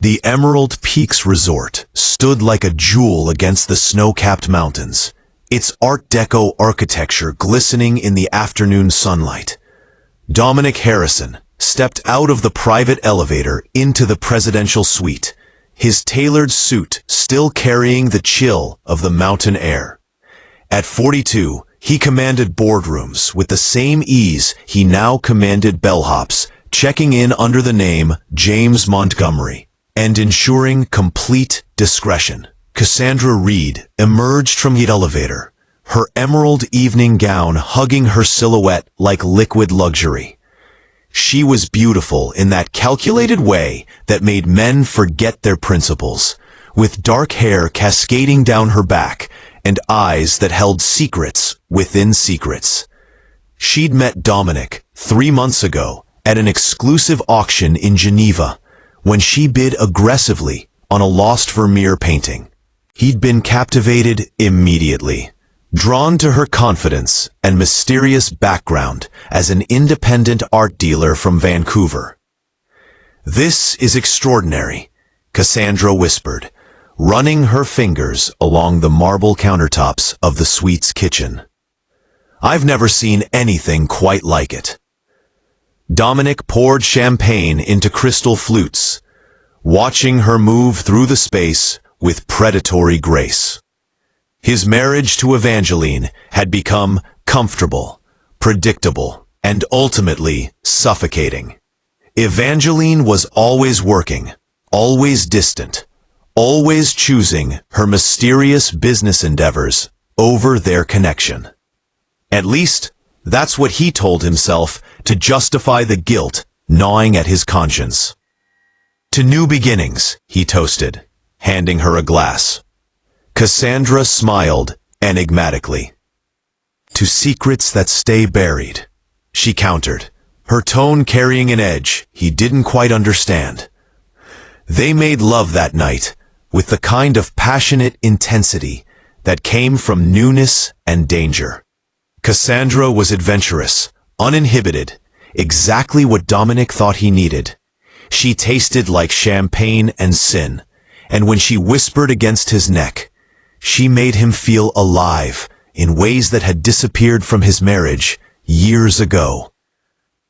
The Emerald Peaks Resort stood like a jewel against the snow-capped mountains, its Art Deco architecture glistening in the afternoon sunlight. Dominic Harrison stepped out of the private elevator into the presidential suite, his tailored suit still carrying the chill of the mountain air. At 42, he commanded boardrooms with the same ease he now commanded bellhops, checking in under the name James Montgomery and ensuring complete discretion. Cassandra Reed emerged from the elevator, her emerald evening gown hugging her silhouette like liquid luxury. She was beautiful in that calculated way that made men forget their principles, with dark hair cascading down her back and eyes that held secrets within secrets. She'd met Dominic 3 months ago at an exclusive auction in Geneva when she bid aggressively on a lost Vermeer painting. He'd been captivated immediately, drawn to her confidence and mysterious background as an independent art dealer from Vancouver. "This is extraordinary," Cassandra whispered, running her fingers along the marble countertops of the suite's kitchen. "I've never seen anything quite like it." Dominic poured champagne into crystal flutes, watching her move through the space with predatory grace. His marriage to Evangeline had become comfortable, predictable, and ultimately suffocating. Evangeline was always working, always distant, always choosing her mysterious business endeavors over their connection. At least, that's what he told himself to justify the guilt gnawing at his conscience. "To new beginnings," he toasted, handing her a glass. Cassandra smiled enigmatically. "To secrets that stay buried," she countered, her tone carrying an edge he didn't quite understand. They made love that night with the kind of passionate intensity that came from newness and danger. Cassandra was adventurous, uninhibited, exactly what Dominic thought he needed. She tasted like champagne and sin, and when she whispered against his neck, she made him feel alive in ways that had disappeared from his marriage years ago.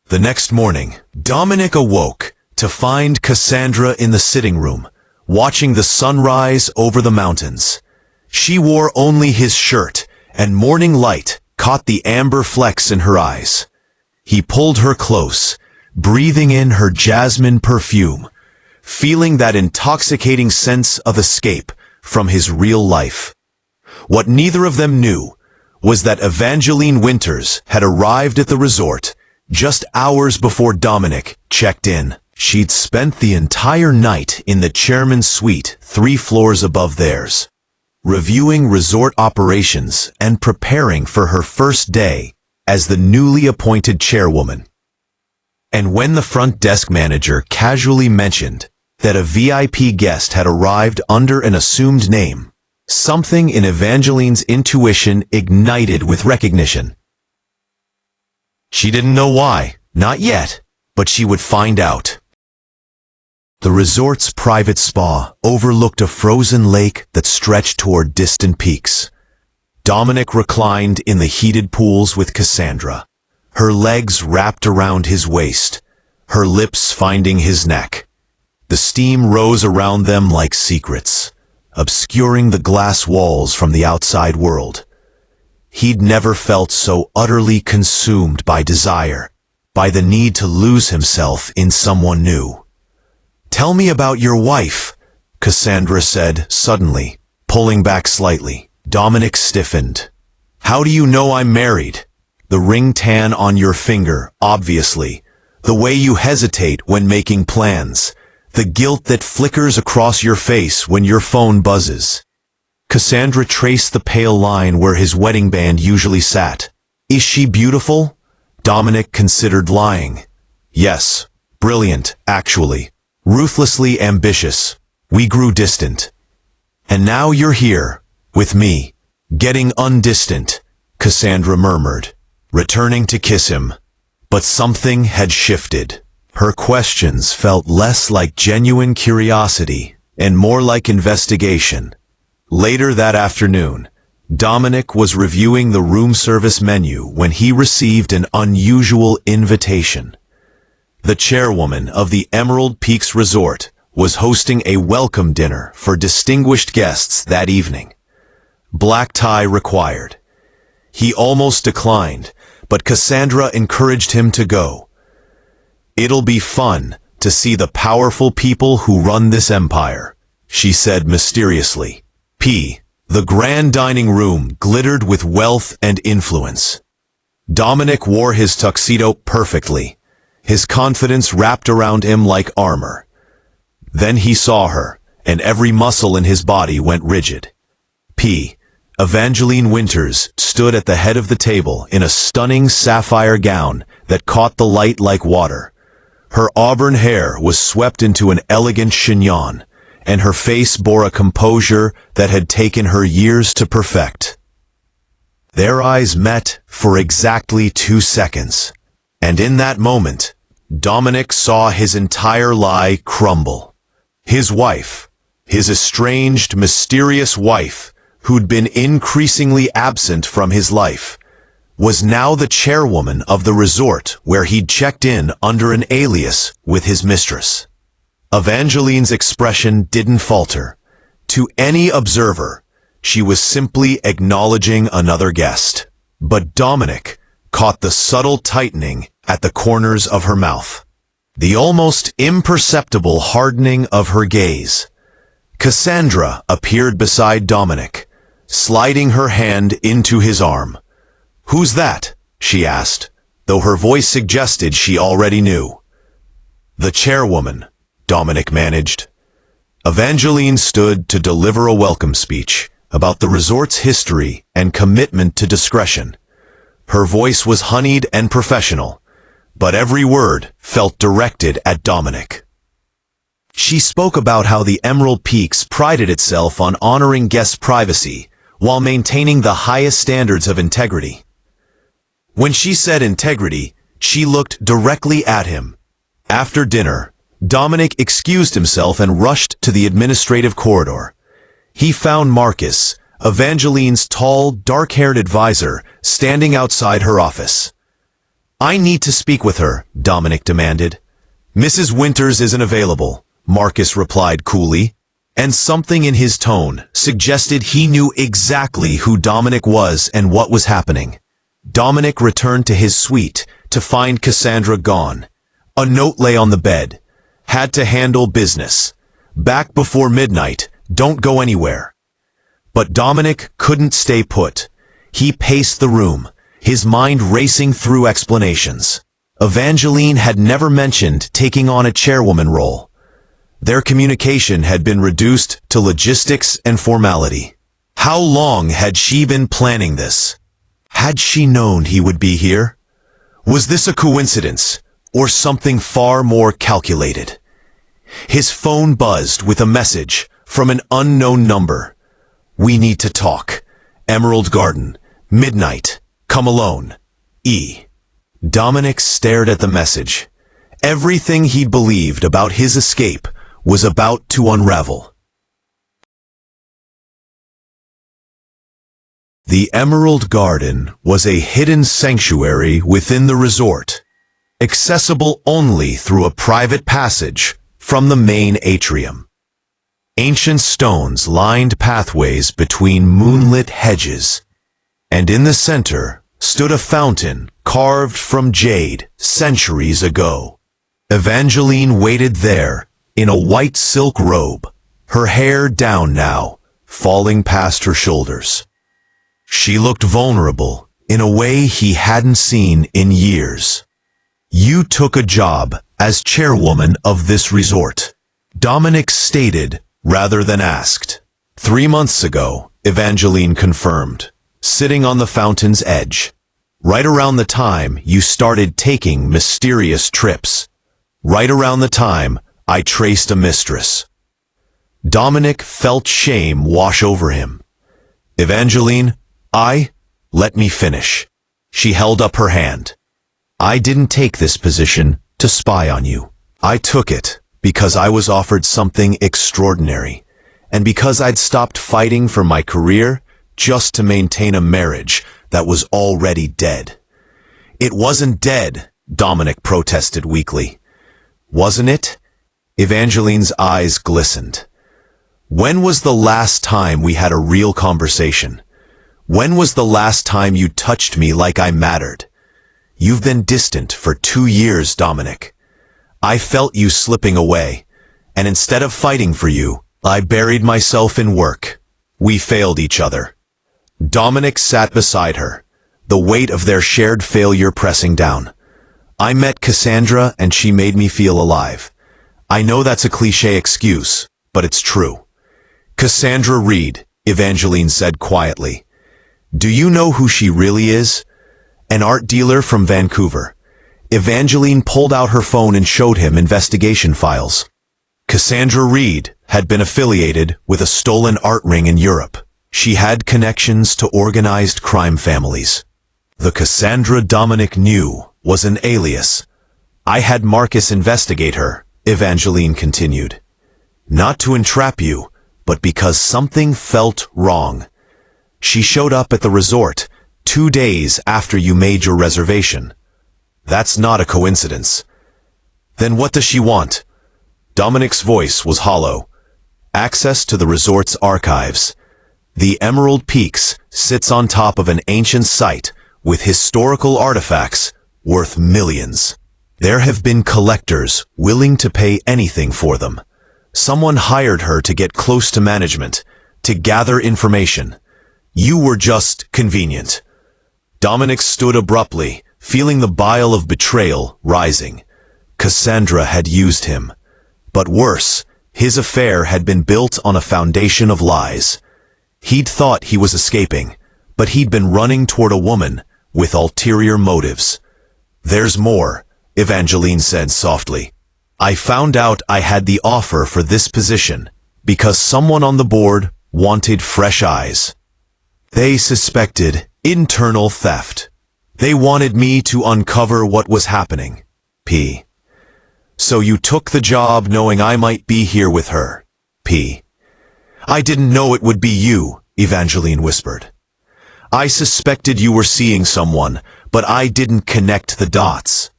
The next morning, Dominic awoke to find Cassandra in the sitting room, watching the sunrise over the mountains. She wore only his shirt, and morning light caught the amber flecks in her eyes. He pulled her close, breathing in her jasmine perfume, feeling that intoxicating sense of escape from his real life. What neither of them knew was that Evangeline Winters had arrived at the resort just hours before Dominic checked in. She'd spent the entire night in the chairman's suite 3 floors above theirs, reviewing resort operations and preparing for her first day as the newly appointed chairwoman. And when the front desk manager casually mentioned that a VIP guest had arrived under an assumed name, something in Evangeline's intuition ignited with recognition. She didn't know why, not yet, but she would find out. The resort's private spa overlooked a frozen lake that stretched toward distant peaks. Dominic reclined in the heated pools with Cassandra, her legs wrapped around his waist, her lips finding his neck. The steam rose around them like secrets, obscuring the glass walls from the outside world. He'd never felt so utterly consumed by desire, by the need to lose himself in someone new. "Tell me about your wife," Cassandra said suddenly, pulling back slightly. Dominic stiffened. "How do you know I'm married?" "The ring tan on your finger, obviously. The way you hesitate when making plans. The guilt that flickers across your face when your phone buzzes." Cassandra traced the pale line where his wedding band usually sat. "Is she beautiful?" Dominic considered lying. "Yes, brilliant, actually. Ruthlessly ambitious. We grew distant. And now you're here, with me, getting undistant," Cassandra murmured, returning to kiss him. But something had shifted. Her questions felt less like genuine curiosity and more like investigation. Later that afternoon, Dominic was reviewing the room service menu when he received an unusual invitation. The chairwoman of the Emerald Peaks Resort was hosting a welcome dinner for distinguished guests that evening. Black tie required. He almost declined, but Cassandra encouraged him to go. "It'll be fun to see the powerful people who run this empire," she said mysteriously. The grand dining room glittered with wealth and influence. Dominic wore his tuxedo perfectly, his confidence wrapped around him like armor. Then he saw her, and every muscle in his body went rigid. Evangeline Winters stood at the head of the table in a stunning sapphire gown that caught the light like water. Her auburn hair was swept into an elegant chignon, and her face bore a composure that had taken her years to perfect. Their eyes met for exactly 2 seconds, and in that moment, Dominic saw his entire lie crumble. His wife, his estranged, mysterious wife, who'd been increasingly absent from his life, was now the chairwoman of the resort where he'd checked in under an alias with his mistress. Evangeline's expression didn't falter. To any observer, she was simply acknowledging another guest. But Dominic caught the subtle tightening at the corners of her mouth, the almost imperceptible hardening of her gaze. Cassandra appeared beside Dominic, sliding her hand into his arm. "Who's that?" she asked, though her voice suggested she already knew. "The chairwoman," Dominic managed. Evangeline stood to deliver a welcome speech about the resort's history and commitment to discretion. Her voice was honeyed and professional, but every word felt directed at Dominic. She spoke about how the Emerald Peaks prided itself on honoring guest privacy while maintaining the highest standards of integrity. When she said integrity, she looked directly at him. After dinner, Dominic excused himself and rushed to the administrative corridor. He found Marcus, Evangeline's tall, dark-haired advisor, standing outside her office. "I need to speak with her," Dominic demanded. "Mrs. Winters isn't available," Marcus replied coolly, and something in his tone suggested he knew exactly who Dominic was and what was happening. Dominic returned to his suite to find Cassandra gone. A note lay on the bed. "Had to handle business. Back before midnight. Don't go anywhere." But Dominic couldn't stay put. He paced the room, his mind racing through explanations. Evangeline had never mentioned taking on a chairwoman role. Their communication had been reduced to logistics and formality. How long had she been planning this? Had she known he would be here? Was this a coincidence, or something far more calculated? His phone buzzed with a message from an unknown number. "We need to talk. Emerald Garden. Midnight. Come alone. E." Dominic stared at the message. Everything he'd believed about his escape was about to unravel. The Emerald Garden was a hidden sanctuary within the resort, accessible only through a private passage from the main atrium. Ancient stones lined pathways between moonlit hedges, and in the center stood a fountain carved from jade centuries ago. Evangeline waited there in a white silk robe, her hair down now, falling past her shoulders. She looked vulnerable in a way he hadn't seen in years. "You took a job as chairwoman of this resort," Dominic stated rather than asked. 3 months ago, Evangeline confirmed, sitting on the fountain's edge. "Right around the time you started taking mysterious trips. Right around the time I traced a mistress." Dominic felt shame wash over him. "Evangeline, let me finish." She held up her hand. "I didn't take this position to spy on you. I took it because I was offered something extraordinary, and because I'd stopped fighting for my career just to maintain a marriage that was already dead. It wasn't dead, Dominic protested weakly. Wasn't it? Evangeline's eyes glistened. When was the last time we had a real conversation? When was the last time you touched me like I mattered? You've been distant for 2 years, Dominic. I felt you slipping away, and instead of fighting for you, I buried myself in work. We failed each other. Dominic sat beside her, the weight of their shared failure pressing down. I met Cassandra and she made me feel alive. I know that's a cliché excuse, but it's true. Cassandra Reed, Evangeline said quietly. Do you know who she really is? An art dealer from Vancouver. Evangeline pulled out her phone and showed him investigation files. Cassandra Reed had been affiliated with a stolen art ring in Europe. She had connections to organized crime families. The Cassandra Dominic knew was an alias. I had Marcus investigate her, Evangeline continued. Not to entrap you, but because something felt wrong. She showed up at the resort 2 days after you made your reservation. That's not a coincidence. Then what does she want? Dominic's voice was hollow. Access to the resort's archives. The Emerald Peaks sits on top of an ancient site with historical artifacts worth millions. There have been collectors willing to pay anything for them. Someone hired her to get close to management, to gather information. You were just convenient. Dominic stood abruptly, feeling the bile of betrayal rising. Cassandra had used him. But worse, his affair had been built on a foundation of lies. He'd thought he was escaping, but he'd been running toward a woman with ulterior motives. There's more, Evangeline said softly. I found out I had the offer for this position because someone on the board wanted fresh eyes. They suspected internal theft. They wanted me to uncover what was happening. P. So you took the job knowing I might be here with her. P. I didn't know it would be you, Evangeline whispered. I suspected you were seeing someone, but I didn't connect the dots.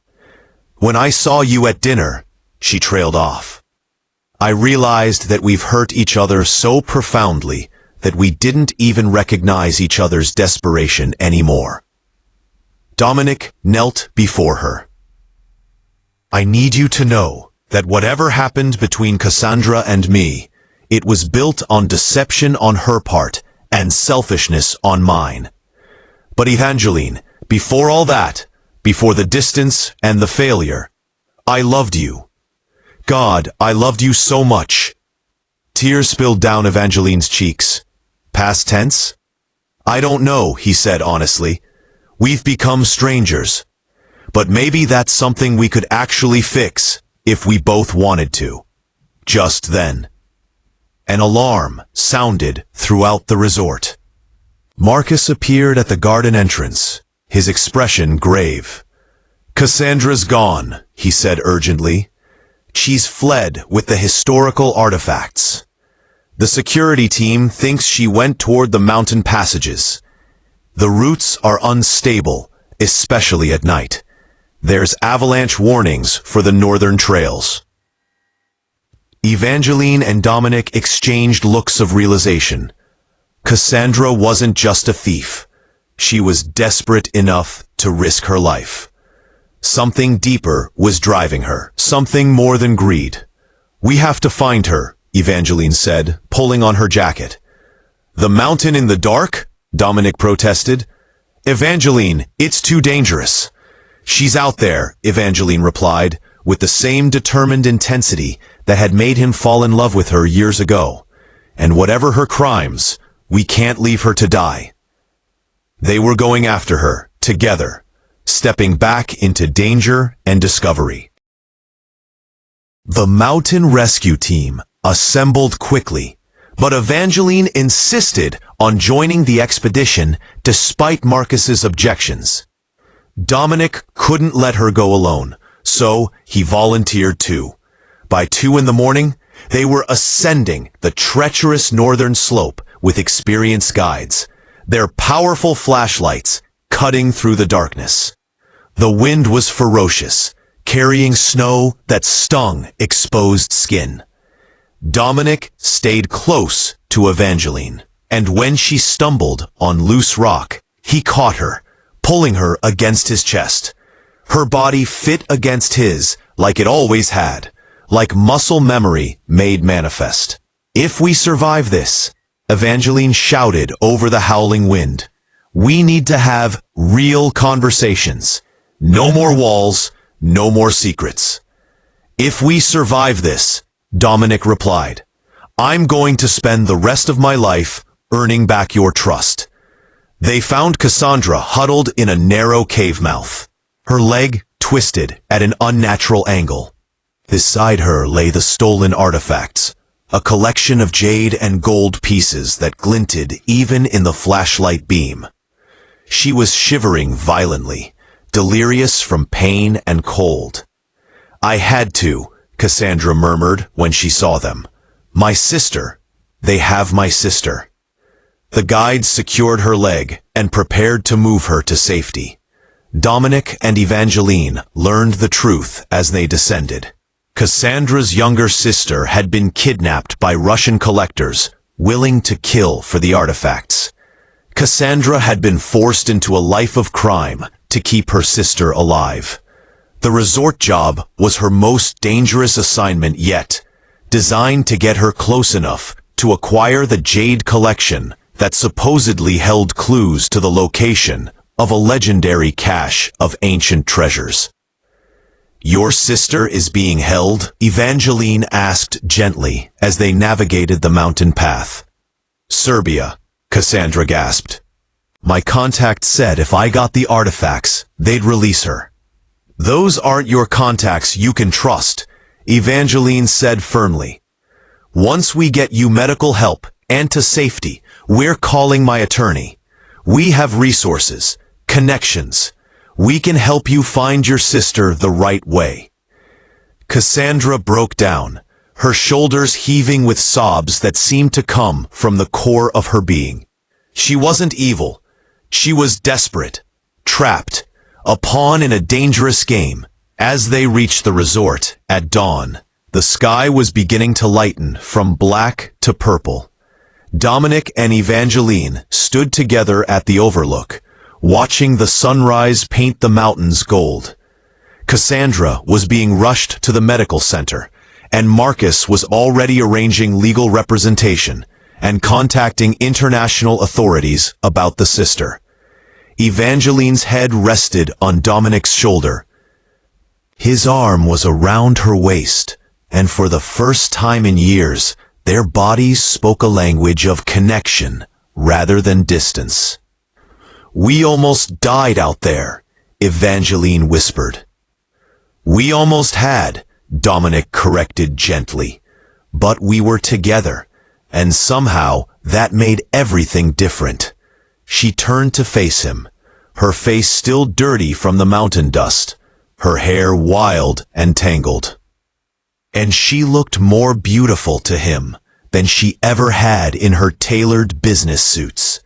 When I saw you at dinner, she trailed off. I realized that we've hurt each other so profoundly that we didn't even recognize each other's desperation anymore. Dominic knelt before her. I need you to know that whatever happened between Cassandra and me, it was built on deception on her part and selfishness on mine. But Evangeline, before all that, before the distance and the failure, I loved you. God, I loved you so much. Tears spilled down Evangeline's cheeks. Past tense? I don't know, he said honestly. We've become strangers. But maybe that's something we could actually fix if we both wanted to. Just then, an alarm sounded throughout the resort. Marcus appeared at the garden entrance, his expression grave. Cassandra's gone, he said urgently. She's fled with the historical artifacts. The security team thinks she went toward the mountain passages. The routes are unstable, especially at night. There's avalanche warnings for the northern trails. Evangeline and Dominic exchanged looks of realization. Cassandra wasn't just a thief. She was desperate enough to risk her life. Something deeper was driving her, something more than greed. We have to find her, Evangeline said, pulling on her jacket. The mountain in the dark? Dominic protested. Evangeline, it's too dangerous. She's out there, Evangeline replied, with the same determined intensity that had made him fall in love with her years ago. And whatever her crimes, we can't leave her to die. They were going after her, together, stepping back into danger and discovery. The mountain rescue team assembled quickly, but Evangeline insisted on joining the expedition despite Marcus's objections. Dominic couldn't let her go alone, So he volunteered too. By 2 in the morning, they were ascending the treacherous northern slope with experienced guides, their powerful flashlights cutting through the darkness. The wind was ferocious, carrying snow that stung exposed skin. Dominic stayed close to Evangeline, and when she stumbled on loose rock, he caught her, pulling her against his chest. Her body fit against his like it always had, like muscle memory made manifest. "If we survive this," Evangeline shouted over the howling wind, "we need to have real conversations. No more walls, no more secrets." "If we survive this," Dominic replied, "I'm going to spend the rest of my life earning back your trust." They found Cassandra huddled in a narrow cave mouth, her leg twisted at an unnatural angle. Beside her lay the stolen artifacts, a collection of jade and gold pieces that glinted even in the flashlight beam. She was shivering violently, delirious from pain and cold. "I had to," Cassandra murmured when she saw them. "My sister. They have my sister." The guides secured her leg and prepared to move her to safety. Dominic and Evangeline learned the truth as they descended. Cassandra's younger sister had been kidnapped by Russian collectors, willing to kill for the artifacts. Cassandra had been forced into a life of crime to keep her sister alive. The resort job was her most dangerous assignment yet, designed to get her close enough to acquire the jade collection that supposedly held clues to the location of a legendary cache of ancient treasures. "Your sister is being held?" Evangeline asked gently as they navigated the mountain path. "Serbia," Cassandra gasped. "My contact said if I got the artifacts, they'd release her." "Those aren't your contacts you can trust," Evangeline said firmly. "Once we get you medical help and to safety, we're calling my attorney. We have resources, connections. We can help you find your sister the right way." Cassandra broke down, her shoulders heaving with sobs that seemed to come from the core of her being. She wasn't evil. She was desperate, trapped, a pawn in a dangerous game. As they reached the resort at dawn, the sky was beginning to lighten from black to purple. Dominic and Evangeline stood together at the overlook, watching the sunrise paint the mountains gold. Cassandra was being rushed to the medical center, and Marcus was already arranging legal representation and contacting international authorities about the sister. Evangeline's head rested on Dominic's shoulder. His arm was around her waist, and for the first time in years, their bodies spoke a language of connection rather than distance. "We almost died out there," Evangeline whispered. "We almost had," Dominic corrected gently. "But we were together, and somehow that made everything different." She turned to face him, her face still dirty from the mountain dust, her hair wild and tangled. And she looked more beautiful to him than she ever had in her tailored business suits.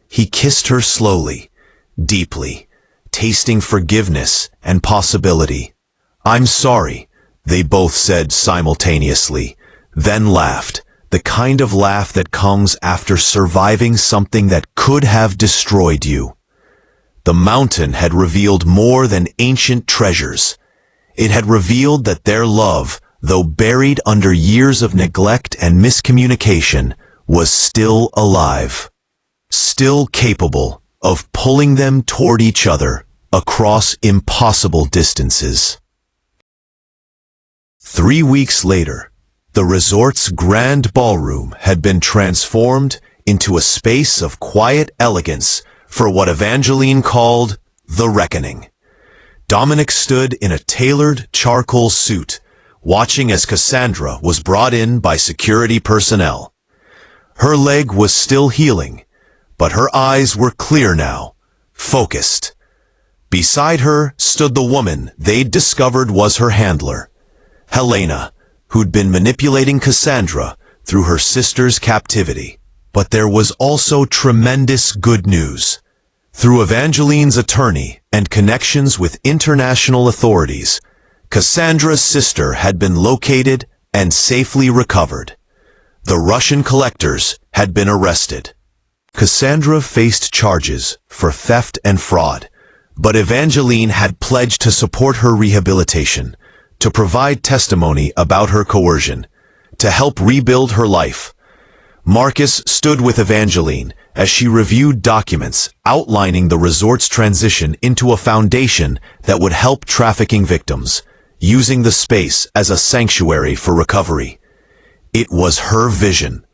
He kissed her slowly, deeply, tasting forgiveness and possibility. "I'm sorry," they both said simultaneously, then laughed, the kind of laugh that comes after surviving something that could have destroyed you. The mountain had revealed more than ancient treasures. It had revealed that their love, though buried under years of neglect and miscommunication, was still alive, still capable of pulling them toward each other across impossible distances. 3 weeks later, the resort's grand ballroom had been transformed into a space of quiet elegance for what Evangeline called the reckoning. Dominic stood in a tailored charcoal suit, watching as Cassandra was brought in by security personnel. Her leg was still healing, but her eyes were clear now, focused. Beside her stood the woman they'd discovered was her handler, Helena, who'd been manipulating Cassandra through her sister's captivity. But there was also tremendous good news. Through Evangeline's attorney and connections with international authorities, Cassandra's sister had been located and safely recovered. The Russian collectors had been arrested. Cassandra faced charges for theft and fraud, but Evangeline had pledged to support her rehabilitation, to provide testimony about her coercion, to help rebuild her life. Marcus stood with Evangeline as she reviewed documents outlining the resort's transition into a foundation that would help trafficking victims, using the space as a sanctuary for recovery. It was her vision,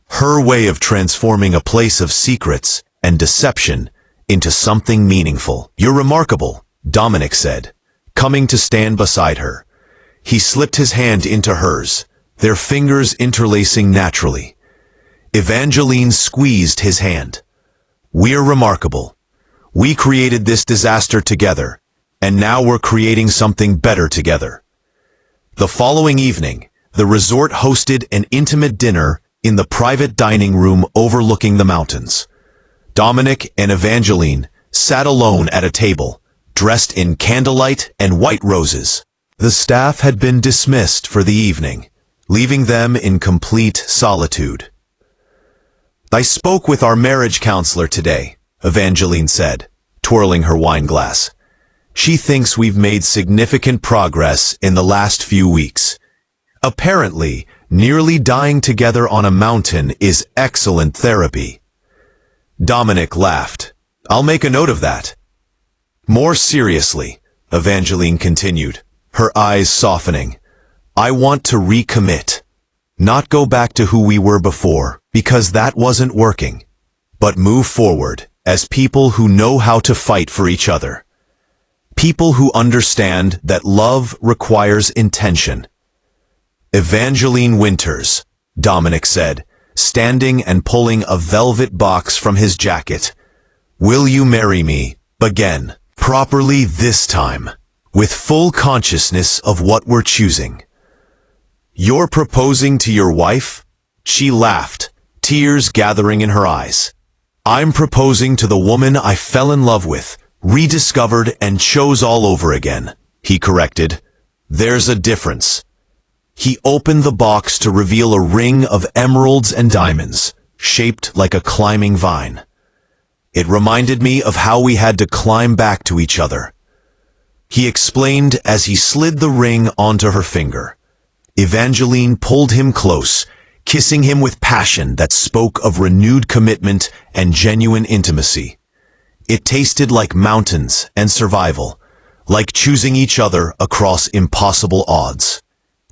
her way of transforming a place of secrets and deception into something meaningful. "You're remarkable," Dominic said, coming to stand beside her. He slipped his hand into hers, their fingers interlacing naturally. Evangeline squeezed his hand. "We're remarkable. We created this disaster together, and now we're creating something better together." The following evening, the resort hosted an intimate dinner in the private dining room overlooking the mountains. Dominic and Evangeline sat alone at a table, dressed in candlelight and white roses. The staff had been dismissed for the evening, leaving them in complete solitude. "I spoke with our marriage counselor today," Evangeline said, twirling her wine glass. "She thinks we've made significant progress in the last few weeks. Apparently, nearly dying together on a mountain is excellent therapy." Dominic laughed. "I'll make a note of that." More seriously, Evangeline continued, her eyes softening, "I want to recommit. Not go back to who we were before, because that wasn't working, but move forward as people who know how to fight for each other. People who understand that love requires intention." "Evangeline Winters," Dominic said, standing and pulling a velvet box from his jacket. "Will you marry me again, properly this time, with full consciousness of what we're choosing?" "You're proposing to your wife?" She laughed, tears gathering in her eyes. "I'm proposing to the woman I fell in love with, rediscovered and chose all over again," he corrected. "There's a difference." He opened the box to reveal a ring of emeralds and diamonds, shaped like a climbing vine. "It reminded me of how we had to climb back to each other," he explained as he slid the ring onto her finger. Evangeline pulled him close, kissing him with passion that spoke of renewed commitment and genuine intimacy. It tasted like mountains and survival, like choosing each other across impossible odds.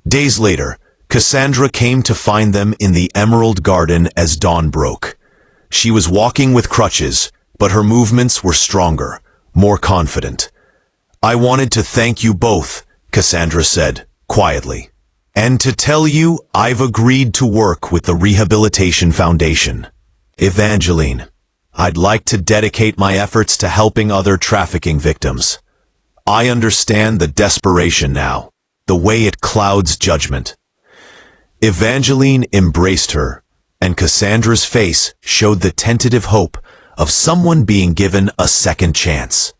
Days later, Cassandra came to find them in the Emerald Garden as dawn broke. She was walking with crutches, but her movements were stronger, more confident. "I wanted to thank you both," Cassandra said, quietly, "and to tell you I've agreed to work with the Rehabilitation Foundation. Evangeline, I'd like to dedicate my efforts to helping other trafficking victims. I understand the desperation now, the way it clouds judgment." Evangeline embraced her, and Cassandra's face showed the tentative hope of someone being given a second chance.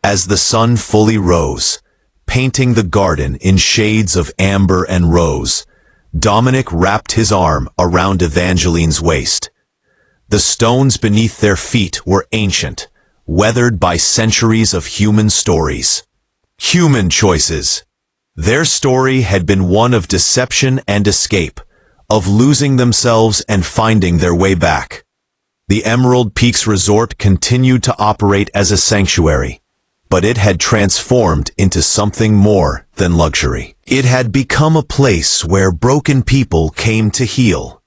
As the sun fully rose, painting the garden in shades of amber and rose, Dominic wrapped his arm around Evangeline's waist. The stones beneath their feet were ancient, weathered by centuries of human stories. Human choices. Their story had been one of deception and escape, of losing themselves and finding their way back. The Emerald Peaks Resort continued to operate as a sanctuary, but it had transformed into something more than luxury. It had become a place where broken people came to heal,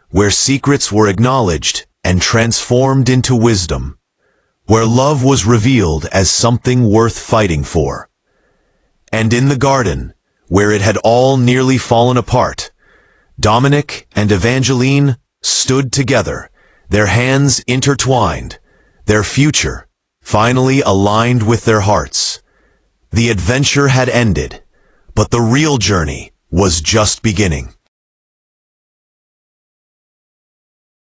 where secrets were acknowledged and transformed into wisdom, where love was revealed as something worth fighting for. And in the garden, where it had all nearly fallen apart, Dominic and Evangeline stood together, their hands intertwined, their future finally aligned with their hearts. The adventure had ended, but the real journey was just beginning.